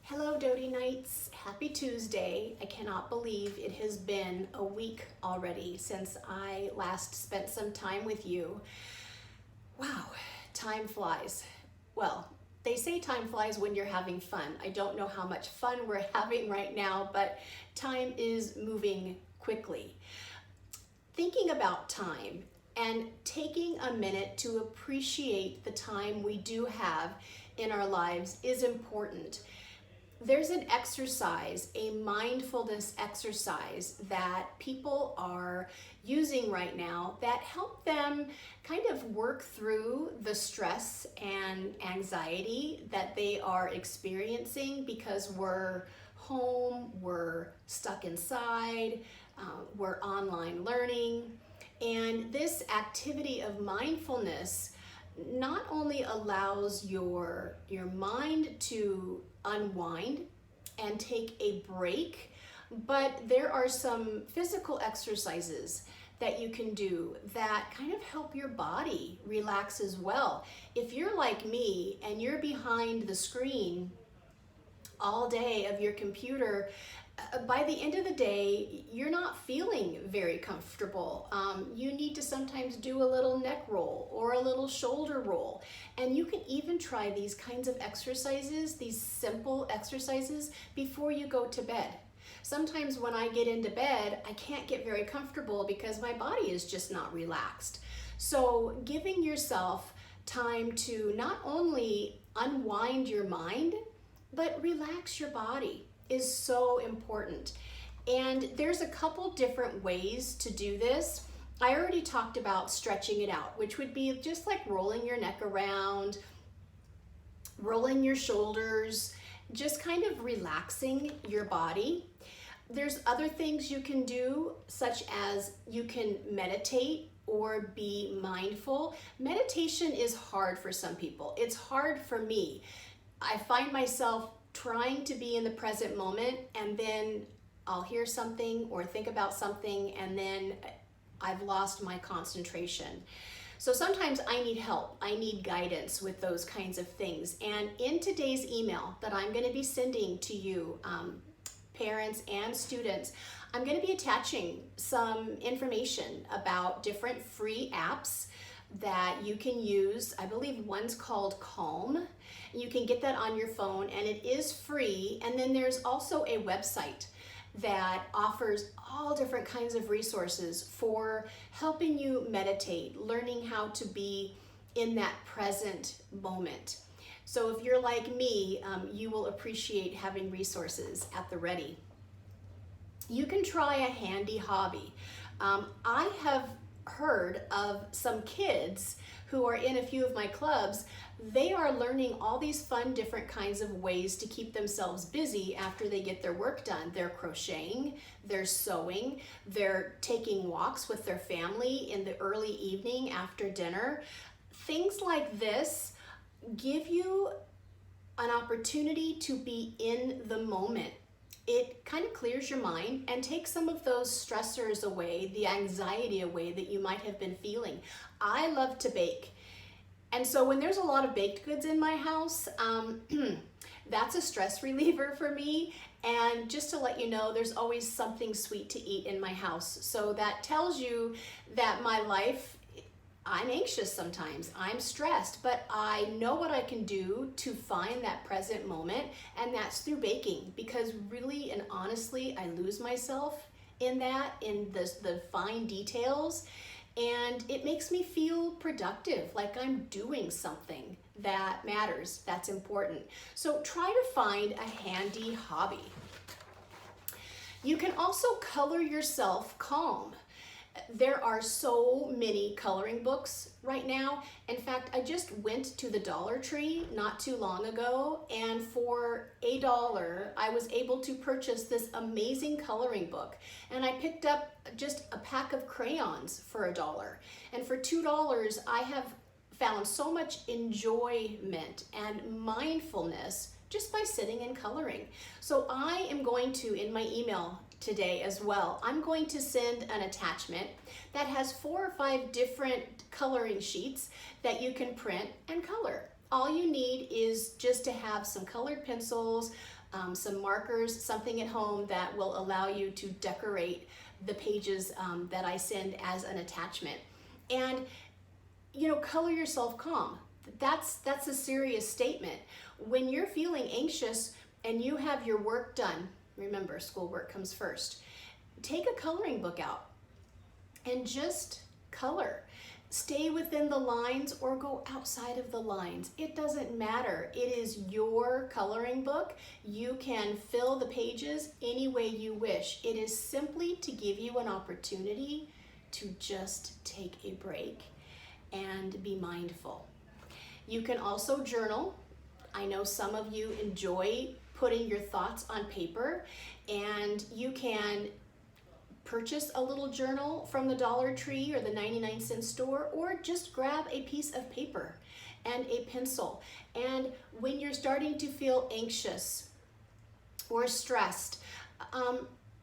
Hello Doty Knights, happy Tuesday. I cannot believe it has been a week already since I last spent some time with you. Wow, time flies. Well, they say time flies when you're having fun. I don't know how much fun we're having right now, but time is moving quickly. Thinking about time and taking a minute to appreciate the time we do have in our lives is important. There's an exercise, a mindfulness exercise that people are using right now that help them kind of work through the stress and anxiety that they are experiencing because we're home, we're stuck inside, we're online learning. And this activity of mindfulness not only allows your mind to unwind and take a break, but there are some physical exercises that you can do that kind of help your body relax as well. If you're like me and you're behind the screen all day of your computer, by the end of the day, you're not feeling very comfortable. You need to sometimes do a little neck roll or a little shoulder roll. And you can even try these kinds of exercises, these simple exercises, before you go to bed. Sometimes when I get into bed, I can't get very comfortable because my body is just not relaxed. So giving yourself time to not only unwind your mind, but relax your body is so important. And there's a couple different ways to do this. I already talked about stretching it out, which would be just like rolling your neck around, rolling your shoulders, just kind of relaxing your body. There's other things you can do, such as you can meditate or be mindful. Meditation is hard for some people. It's hard for me. I find myself trying to be in the present moment, and then I'll hear something or think about something, and then I've lost my concentration. So sometimes I need help. I need guidance with those kinds of things. And in today's email that I'm going to be sending to you, parents and students, I'm going to be attaching some information about different free apps that you can use. I believe one's called Calm. You can get that on your phone and it is free. And then there's also a website that offers all different kinds of resources for helping you meditate, learning how to be in that present moment. So if you're like me, you will appreciate having resources at the ready. You can try a handy hobby. I have heard of some kids who are in a few of my clubs. They are learning all these fun different kinds of ways to keep themselves busy after they get their work done. They're crocheting, they're sewing, they're taking walks with their family in the early evening after dinner. Things like this give you an opportunity to be in the moment. It kind of clears your mind and takes some of those stressors away, the anxiety away that you might have been feeling. I love to bake. And so when there's a lot of baked goods in my house, that's a stress reliever for me. And just to let you know, there's always something sweet to eat in my house. So that tells you that my life, I'm anxious sometimes, I'm stressed, but I know what I can do to find that present moment, and that's through baking, because really and honestly, I lose myself in that, in the fine details, and it makes me feel productive, like I'm doing something that matters, that's important. So try to find a handy hobby. You can also color yourself calm. There are so many coloring books right now. In fact, I just went to the Dollar Tree not too long ago, and for $1, I was able to purchase this amazing coloring book. And I picked up just a pack of crayons for $1. And for $2, I have found so much enjoyment and mindfulness just by sitting and coloring. So I am going to, in my email today as well, I'm going to send an attachment that has 4 or 5 different coloring sheets that you can print and color. All you need is just to have some colored pencils, some markers, something at home that will allow you to decorate the pages that I send as an attachment. And, color yourself calm. That's a serious statement. When you're feeling anxious and you have your work done, remember, schoolwork comes first, take a coloring book out and just color. Stay within the lines or go outside of the lines. It doesn't matter. It is your coloring book. You can fill the pages any way you wish. It is simply to give you an opportunity to just take a break and be mindful. You can also journal. I know some of you enjoy putting your thoughts on paper, and you can purchase a little journal from the Dollar Tree or the 99-cent store, or just grab a piece of paper and a pencil. And when you're starting to feel anxious or stressed,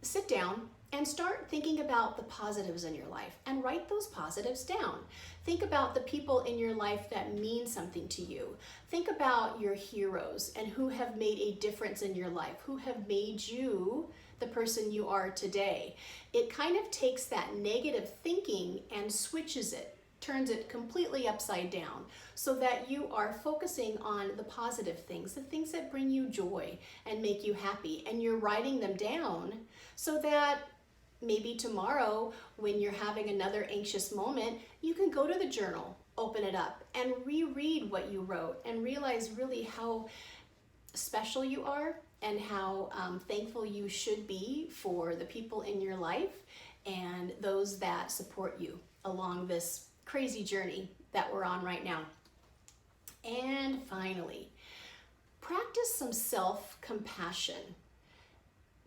sit down and start thinking about the positives in your life and write those positives down. Think about the people in your life that mean something to you. Think about your heroes and who have made a difference in your life, who have made you the person you are today. It kind of takes that negative thinking and switches it, turns it completely upside down, so that you are focusing on the positive things, the things that bring you joy and make you happy, and you're writing them down so that maybe tomorrow when you're having another anxious moment, you can go to the journal, open it up, and reread what you wrote and realize really how special you are and how thankful you should be for the people in your life and those that support you along this crazy journey that we're on right now. And finally, practice some self-compassion.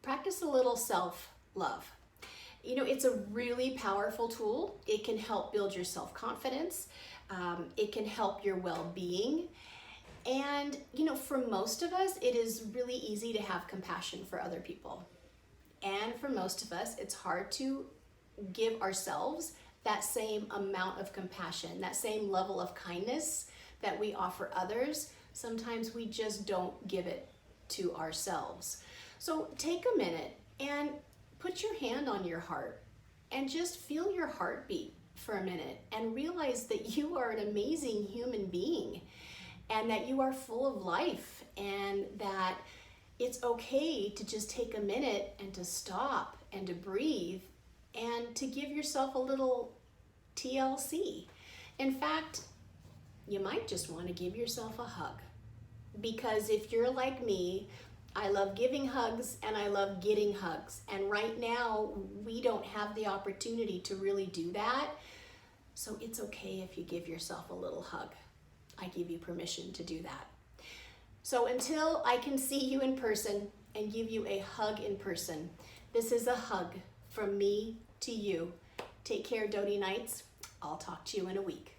Practice a little self-love. It's a really powerful tool. It can help build your self-confidence. It can help your well-being. And, for most of us, it is really easy to have compassion for other people. And for most of us, it's hard to give ourselves that same amount of compassion, that same level of kindness that we offer others. Sometimes we just don't give it to ourselves. So take a minute and put your hand on your heart and just feel your heartbeat for a minute and realize that you are an amazing human being and that you are full of life, and that it's okay to just take a minute and to stop and to breathe and to give yourself a little TLC. In fact, you might just want to give yourself a hug, because if you're like me, I love giving hugs and I love getting hugs. And right now, we don't have the opportunity to really do that. So it's okay if you give yourself a little hug. I give you permission to do that. So until I can see you in person and give you a hug in person, this is a hug from me to you. Take care, Doty Knights. I'll talk to you in a week.